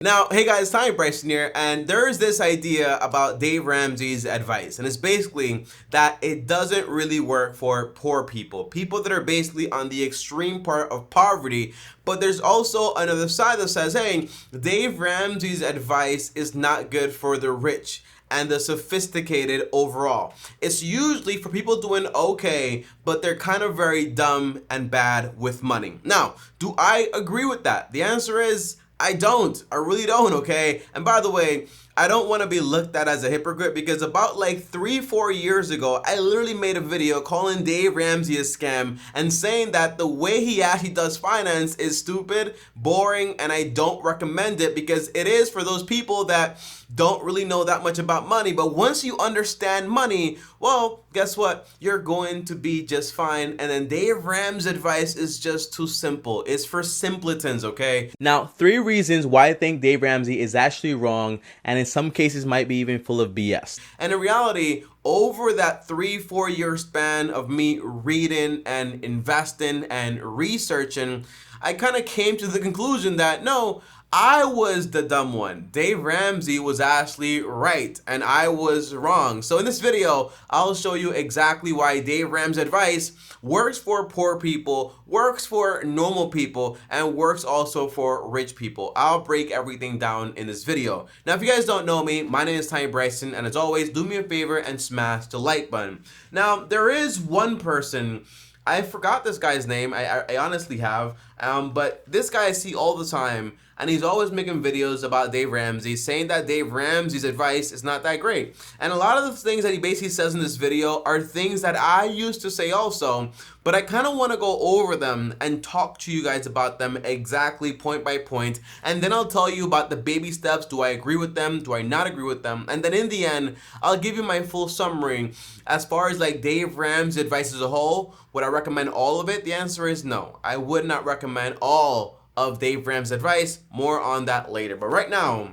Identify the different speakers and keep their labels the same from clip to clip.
Speaker 1: Now, hey guys, TommyBryson here, and there's this idea about Dave Ramsey's advice, and it's basically that it doesn't really work for poor people, people that are basically on the extreme part of poverty. But there's also another side that says, hey, Dave Ramsey's advice is not good for the rich and the sophisticated overall. It's usually for people doing okay, but they're kind of very dumb and bad with money. Now, do I agree with that? The answer is I don't. I really don't, okay? And by the way, I don't want to be looked at as a hypocrite because about like 3-4 years ago, I literally made a video calling Dave Ramsey a scam and saying that the way he actually does finance is stupid, boring, and I don't recommend it because it is for those people that don't really know that much about money. But once you understand money, well, guess what? You're going to be just fine. And then Dave Ramsey's advice is just too simple. It's for simpletons, okay? Now, 3 reasons why I think Dave Ramsey is actually wrong and in some cases might be even full of BS. And in reality, over that 3-4 year span of me reading and investing and researching, I kind of came to the conclusion that no, I was the dumb one. Dave Ramsey was actually right and I was wrong. So in this video, I'll show you exactly why Dave Ramsey's advice works for poor people, works for normal people, and works also for rich people. I'll break everything down in this video. Now, if you guys don't know me, my name is TommyBryson, and as always, do me a favor and smash the like button. Now, there is one person, I forgot this guy's name, I honestly have, but this guy I see all the time, and he's always making videos about Dave Ramsey, saying that Dave Ramsey's advice is not that great. And a lot of the things that he basically says in this video are things that I used to say also, but I kind of want to go over them and talk to you guys about them exactly point by point, and then I'll tell you about the baby steps. Do I agree with them? Do I not agree with them? And then in the end, I'll give you my full summary as far as like Dave Ramsey's advice as a whole. Would I recommend all of it? The answer is no. I would not recommend all of Dave Ramsey's advice. More on that later. But right now,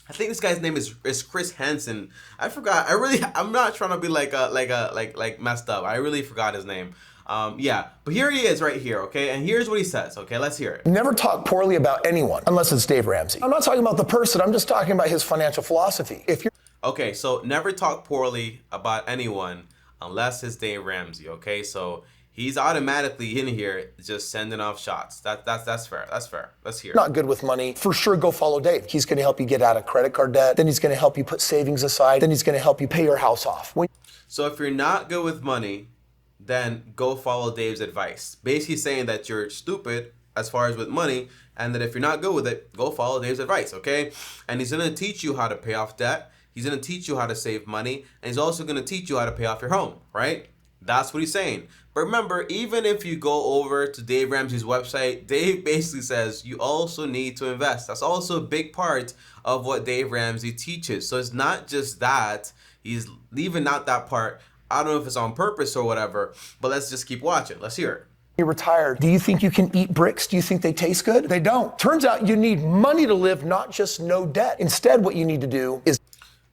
Speaker 1: I think this guy's name is Chris Hansen. I forgot. I'm not trying to be like messed up. I really forgot his name. Yeah, but here he is right here, okay? And here's what he says, okay? Let's hear it.
Speaker 2: Never talk poorly about anyone unless it's Dave Ramsey. I'm not talking about the person. I'm just talking about his financial philosophy.
Speaker 1: Okay, so never talk poorly about anyone unless it's Dave Ramsey, okay? So he's automatically in here just sending off shots. That's fair. That's fair. Let's hear it.
Speaker 2: Not good with money, for sure go follow Dave. He's going to help you get out of credit card debt. Then he's going to help you put savings aside. Then he's going to help you pay your house off.
Speaker 1: So if you're not good with money, then go follow Dave's advice. Basically saying that you're stupid as far as with money, and that if you're not good with it, go follow Dave's advice, okay? And he's going to teach you how to pay off debt. He's going to teach you how to save money, and he's also going to teach you how to pay off your home, right? That's what he's saying. But remember, even if you go over to Dave Ramsey's website, Dave basically says you also need to invest. That's also a big part of what Dave Ramsey teaches. So it's not just that. He's leaving out that part. I don't know if it's on purpose or whatever, but let's just keep watching. Let's hear it.
Speaker 2: You're retired. Do you think you can eat bricks? Do you think they taste good? They don't. Turns out you need money to live, not just no debt. Instead, what you need to do is...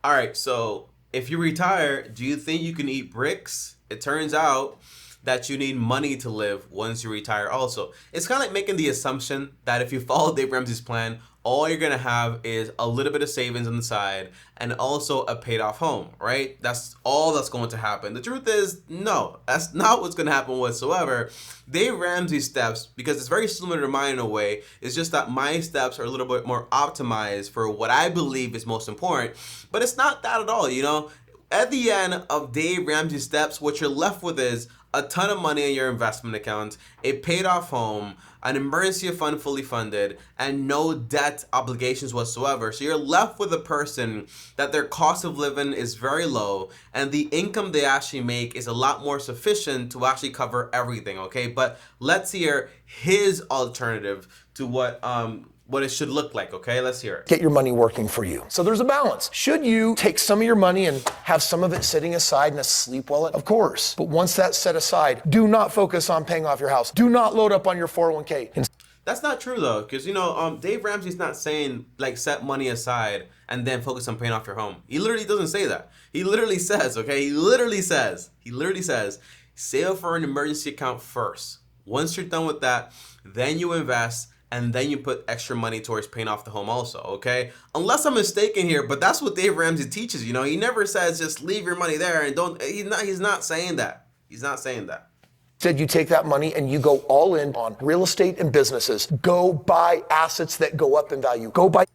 Speaker 1: All right, so if you retire, do you think you can eat bricks? It turns out that you need money to live once you retire also. It's kind of like making the assumption that if you follow Dave Ramsey's plan, all you're gonna have is a little bit of savings on the side and also a paid off home, right? That's all that's going to happen. The truth is, no, that's not what's gonna happen whatsoever. Dave Ramsey's steps, because it's very similar to mine in a way, it's just that my steps are a little bit more optimized for what I believe is most important, but it's not that at all, you know? At the end of Dave Ramsey's steps, what you're left with is a ton of money in your investment account, a paid off home, an emergency fund fully funded, and no debt obligations whatsoever. So you're left with a person that their cost of living is very low and the income they actually make is a lot more sufficient to actually cover everything, okay? But let's hear his alternative to what it should look like, okay? Let's hear it.
Speaker 2: Get your money working for you. So there's a balance. Should you take some of your money and have some of it sitting aside in a sleep wallet? Of course. But once that's set aside, do not focus on paying off your house. Do not load up on your 401k.
Speaker 1: That's not true though, because you know, Dave Ramsey's not saying like set money aside and then focus on paying off your home. He literally doesn't say that. He literally says, okay, he literally says, save for an emergency account first. Once you're done with that, then you invest, and then you put extra money towards paying off the home also, okay? Unless I'm mistaken here, but that's what Dave Ramsey teaches, you know? He never says just leave your money there and don't, he's not saying that. He's not saying that.
Speaker 2: Said you take that money and you go all in on real estate and businesses. Go buy assets that go up in value. Go buy.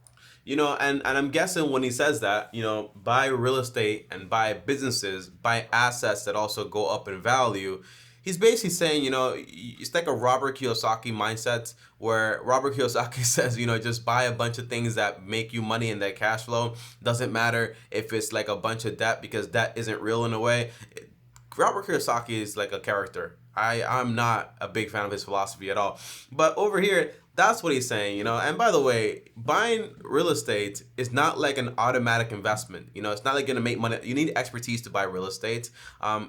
Speaker 1: You know, and I'm guessing when he says that, you know, buy real estate and buy businesses, buy assets that also go up in value, he's basically saying, you know, it's like a Robert Kiyosaki mindset where Robert Kiyosaki says, you know, just buy a bunch of things that make you money and that cash flow. Doesn't matter if it's like a bunch of debt, because debt isn't real in a way. Robert Kiyosaki is like a character. I'm not a big fan of his philosophy at all. But over here, that's what he's saying, you know. And by the way, buying real estate is not like an automatic investment. You know, it's not like going to make money. You need expertise to buy real estate.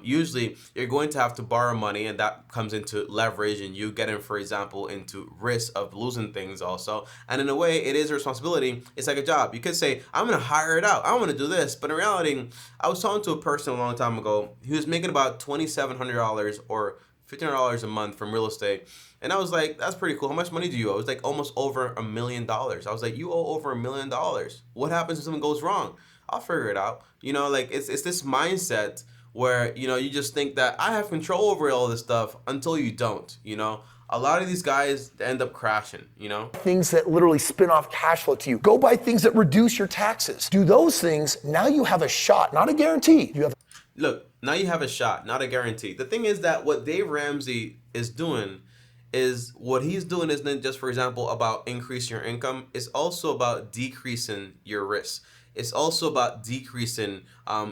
Speaker 1: Usually, you're going to have to borrow money, and that comes into leverage, and you get in, for example, into risk of losing things also. And in a way, it is a responsibility. It's like a job. You could say, I'm going to hire it out. I want to do this. But in reality, I was talking to a person a long time ago. He was making about $2,700 or $1,500 a month from real estate. And I was like, that's pretty cool. How much money do you owe? It was like almost over $1 million. I was like, you owe over $1 million. What happens if something goes wrong? I'll figure it out. You know, like it's this mindset where, you know, you just think that I have control over all this stuff until you don't, you know. A lot of these guys end up crashing, you know.
Speaker 2: Things that literally spin off cash flow to you. Go buy things that reduce your taxes. Do those things. Now you have a shot, not a guarantee. You have.
Speaker 1: Look, now you have a shot, not a guarantee. The thing is that what Dave Ramsey is doing is what he's doing isn't just, for example, about increasing your income. It's also about decreasing your risk. It's also about decreasing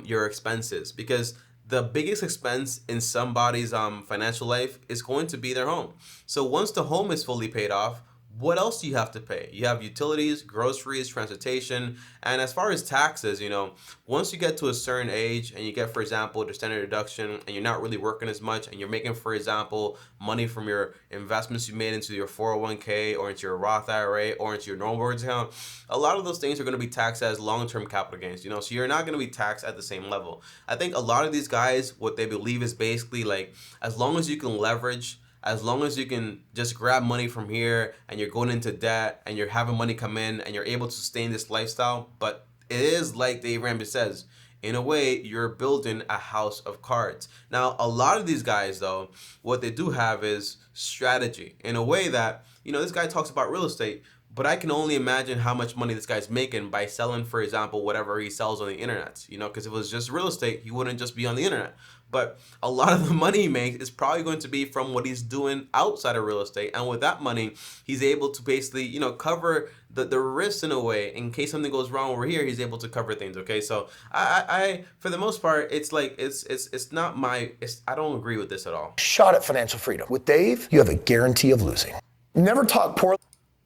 Speaker 1: your expenses, because the biggest expense in somebody's financial life is going to be their home. So once the home is fully paid off, what else do you have to pay? You have utilities, groceries, transportation, and as far as taxes, you know, once you get to a certain age and you get, for example, the standard deduction, and you're not really working as much, and you're making, for example, money from your investments you made into your 401k or into your Roth IRA or into your normal mortgage account, a lot of those things are going to be taxed as long-term capital gains, you know, so you're not going to be taxed at the same level. I think a lot of these guys, what they believe is basically like, as long as you can leverage, as long as you can just grab money from here and you're going into debt and you're having money come in and you're able to sustain this lifestyle. But it is like Dave Ramsey says, in a way, you're building a house of cards. Now, a lot of these guys, though, what they do have is strategy in a way that, you know, this guy talks about real estate, but I can only imagine how much money this guy's making by selling, for example, whatever he sells on the internet, you know, because if it was just real estate, he wouldn't just be on the internet. But a lot of the money he makes is probably going to be from what he's doing outside of real estate. And with that money, he's able to basically, you know, cover the risks in a way. In case something goes wrong over here, he's able to cover things. Okay, so I for the most part, it's like it's not my. I don't agree with this at all.
Speaker 2: Shot at financial freedom. With Dave, you have a guarantee of losing. Never talk poorly.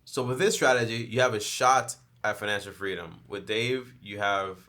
Speaker 1: So with this strategy, you have a shot at financial freedom. With Dave, you have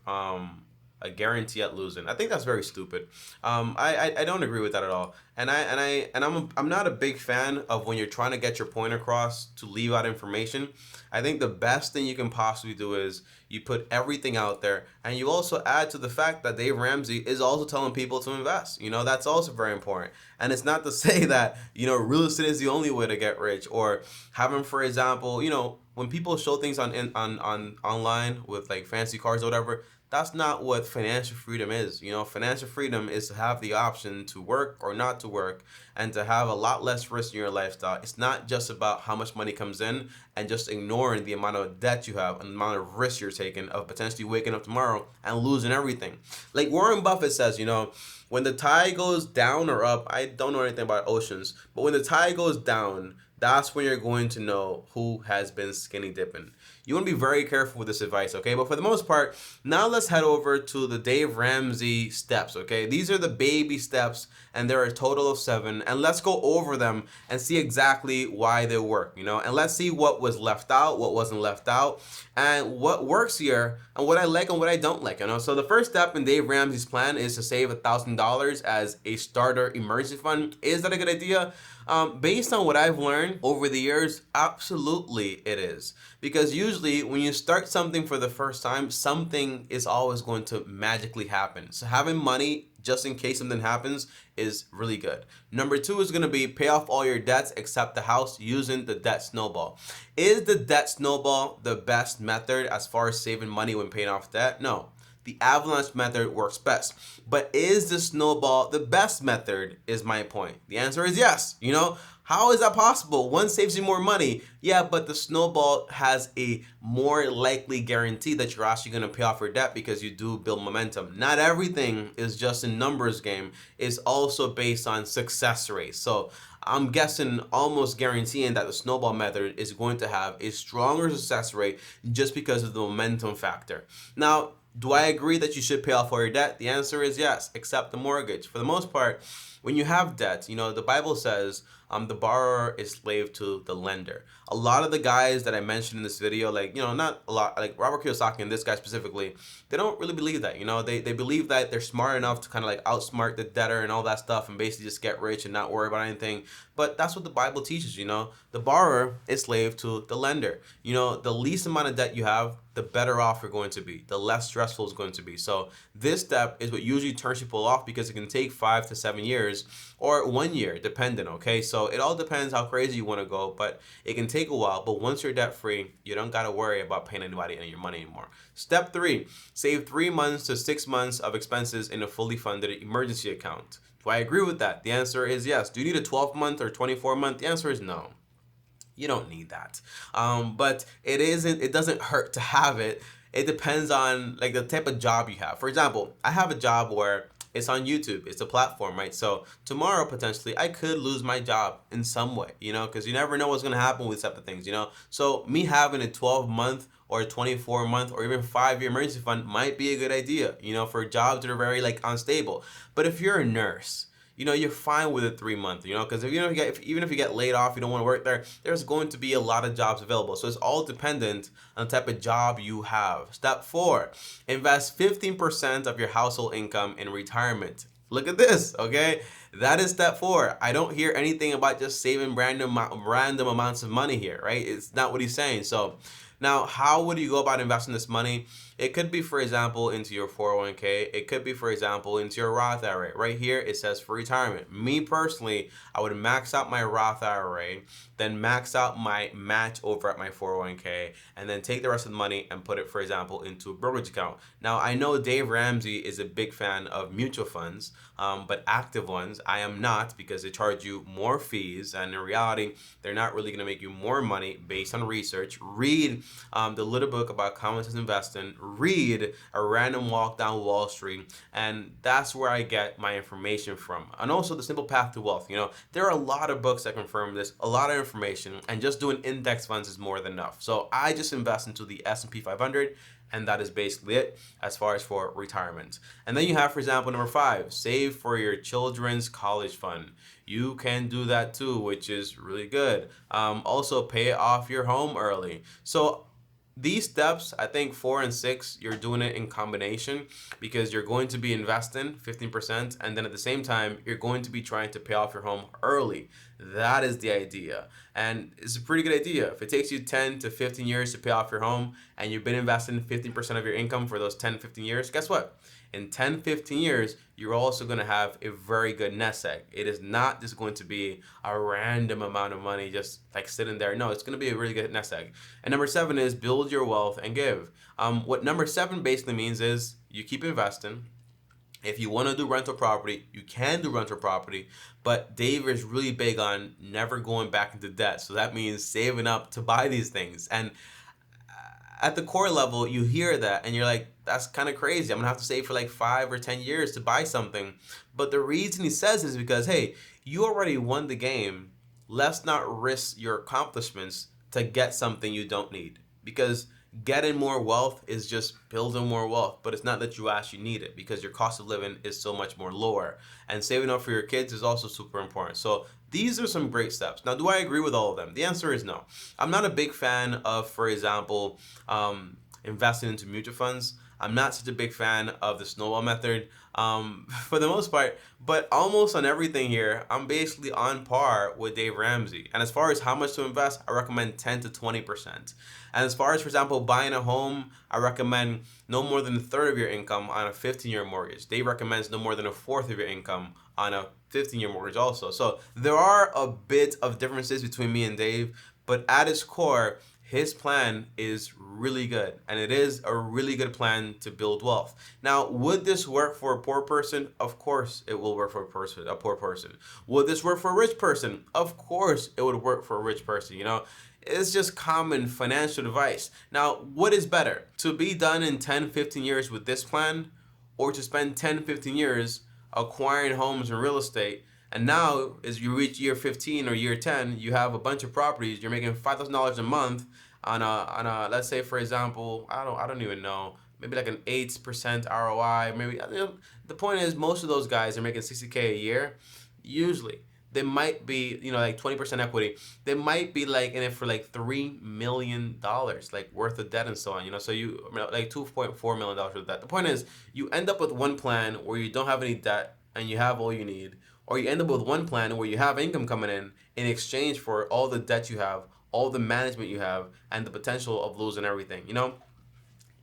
Speaker 1: a guarantee at losing. I think that's very stupid. I don't agree with that at all. And I'm not a big fan of when you're trying to get your point across to leave out information. I think the best thing you can possibly do is you put everything out there, and you also add to the fact that Dave Ramsey is also telling people to invest. You know, that's also very important. And it's not to say that, you know, real estate is the only way to get rich, or having, for example, you know, when people show things on online with like fancy cars or whatever, that's not what financial freedom is. You know, financial freedom is to have the option to work or not to work, and to have a lot less risk in your lifestyle. It's not just about how much money comes in and just ignoring the amount of debt you have and the amount of risk you're taking of potentially waking up tomorrow and losing everything. Like Warren Buffett says, you know, when the tide goes down or up, I don't know anything about oceans, but when the tide goes down, that's when you're going to know who has been skinny dipping. You want to be very careful with this advice, okay? But for the most part, now let's head over to the Dave Ramsey steps, okay? These are the baby steps, and there are a total of 7. And let's go over them and see exactly why they work, you know? And let's see what was left out, what wasn't left out, and what works here, and what I like and what I don't like, you know? So the first step in Dave Ramsey's plan is to save $1,000 as a starter emergency fund. Is that a good idea? Based on what I've learned over the years, absolutely it is. Because usually when you start something for the first time, something is always going to magically happen. So having money just in case something happens is really good. Number two is going to be pay off all your debts except the house using the debt snowball. Is the debt snowball the best method as far as saving money when paying off debt? No. The avalanche method works best. But is the snowball the best method is my point. The answer is yes. How is that possible? One saves you more money. Yeah, but the snowball has a more likely guarantee that you're actually going to pay off your debt because you do build momentum. Not everything is just a numbers game. It's also based on success rate. So I'm guessing, almost guaranteeing that the snowball method is going to have a stronger success rate just because of the momentum factor. Now, do I agree that you should pay off all your debt? The answer is yes, except the mortgage. For the most part, when you have debt, the Bible says the borrower is slave to the lender. A lot of the guys that I mentioned in this video, not a lot, like Robert Kiyosaki and this guy specifically, they don't really believe that. They believe that they're smart enough to kind of outsmart the debtor and all that stuff and basically just get rich and not worry about anything. But that's what the Bible teaches, The borrower is slave to the lender. The least amount of debt you have, the better off you're going to be, the less stressful it's going to be. So this step is what usually turns people off because it can take 5 to 7 years or 1 year, depending, okay? So it all depends how crazy you want to go, but it can take a while. But once you're debt free, you don't got to worry about paying anybody any your money anymore. Step 3, save 3 months to 6 months of expenses in a fully funded emergency account. Do I agree with that? The answer is yes. Do you need a 12-month or 24-month? The answer is no. You don't need that. But it doesn't hurt to have it. It depends on the type of job you have. For example, I have a job where it's on YouTube. It's a platform, right? So tomorrow, potentially, I could lose my job in some way, because you never know what's going to happen with type of things, So me having a 12-month or a 24-month or even 5-year emergency fund might be a good idea, for jobs that are very unstable. But if you're a nurse, you're fine with a 3-month, because even if you get laid off, you don't want to work there, there's going to be a lot of jobs available. So it's all dependent on the type of job you have. Step 4, invest 15% of your household income in retirement. Look at this, okay? That is step 4. I don't hear anything about just saving random amounts of money here, right? It's not what he's saying. So now, how would you go about investing this money? It could be, for example, into your 401k. It could be, for example, into your Roth IRA. Right here, it says for retirement. Me personally, I would max out my Roth IRA, then max out my match over at my 401k, and then take the rest of the money and put it, for example, into a brokerage account. Now, I know Dave Ramsey is a big fan of mutual funds, but active ones, I am not, because they charge you more fees, and in reality, they're not really going to make you more money based on research. Read the little book about common sense investing. Read A Random Walk Down Wall Street, and that's where I get my information from. And also The Simple Path to Wealth. There are a lot of books that confirm this, a lot of information, and just doing index funds is more than enough. So I just invest into the S&P 500, and that is basically it as far as for retirement. And then you have, for example, number 5, save for your children's college fund. You can do that too, which is really good. Also, pay off your home early. So these steps, I think 4 and 6, you're doing it in combination because you're going to be investing 15%, and then at the same time, you're going to be trying to pay off your home early. That is the idea. And it's a pretty good idea. If it takes you 10 to 15 years to pay off your home and you've been investing 15% of your income for those 10, 15 years, guess what? In 10, 15 years, you're also going to have a very good nest egg. It is not just going to be a random amount of money just sitting there. No, it's going to be a really good nest egg. And number 7 is build your wealth and give. What number 7 basically means is you keep investing. If you want to do rental property, you can do rental property, but Dave is really big on never going back into debt. So that means saving up to buy these things. And at the core level, you hear that and you're like, that's kind of crazy. I'm gonna have to save for 5 or 10 years to buy something. But the reason he says is because, hey, you already won the game. Let's not risk your accomplishments to get something you don't need. Because getting more wealth is just building more wealth, but it's not that you actually need it because your cost of living is so much more lower. And saving up for your kids is also super important. So these are some great steps. Now, do I agree with all of them? The answer is no. I'm not a big fan of, for example, investing into mutual funds. I'm not such a big fan of the snowball method for the most part, but almost on everything here, I'm basically on par with Dave Ramsey. And as far as how much to invest, I recommend 10 to 20%. And as far as, for example, buying a home, I recommend no more than a third of your income on a 15-year mortgage. Dave recommends no more than a fourth of your income on a 15-year mortgage also. So there are a bit of differences between me and Dave, but at its core, his plan is really good, and it is a really good plan to build wealth. Now, would this work for a poor person? Of course it will work for a poor person. Would this work for a rich person? Of course it would work for a rich person, you know? It's just common financial advice. Now, what is better? To be done in 10, 15 years with this plan, or to spend 10, 15 years acquiring homes and real estate, and now, as you reach year 15 or year 10, you have a bunch of properties. You're making $5,000 a month on a let's say, for example, I don't even know, maybe like an 8% ROI. Maybe, you know, the point is, most of those guys are making $60K a year. Usually, they might be, you know, like 20% equity. They might be like in it for like $3 million, like worth of debt and so on. You know, so you like $2.4 million worth of debt. The point is, you end up with one plan where you don't have any debt and you have all you need. Or you end up with one plan where you have income coming in exchange for all the debt you have, all the management you have, and the potential of losing everything. You know,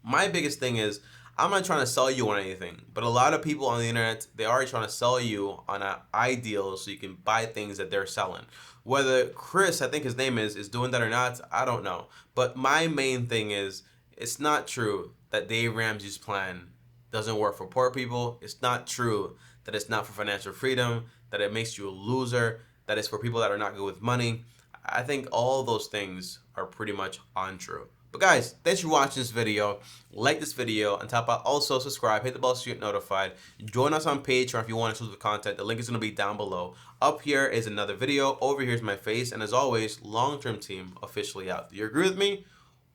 Speaker 1: my biggest thing is, I'm not trying to sell you on anything, but a lot of people on the internet, they are trying to sell you on an ideal so you can buy things that they're selling. Whether Chris, I think his name is doing that or not, I don't know. But my main thing is, it's not true that Dave Ramsey's plan doesn't work for poor people. It's not true that it's not for financial freedom, that it makes you a loser, that it's for people that are not good with money. I think all those things are pretty much untrue. But guys, thanks for watching this video. Like this video, and top out, also subscribe, hit the bell so you get notified. Join us on Patreon if you want exclusive content. The link is going to be down below. Up here is another video. Over here is my face. And as always, long-term team officially out. Do you agree with me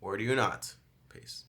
Speaker 1: or do you not? Peace.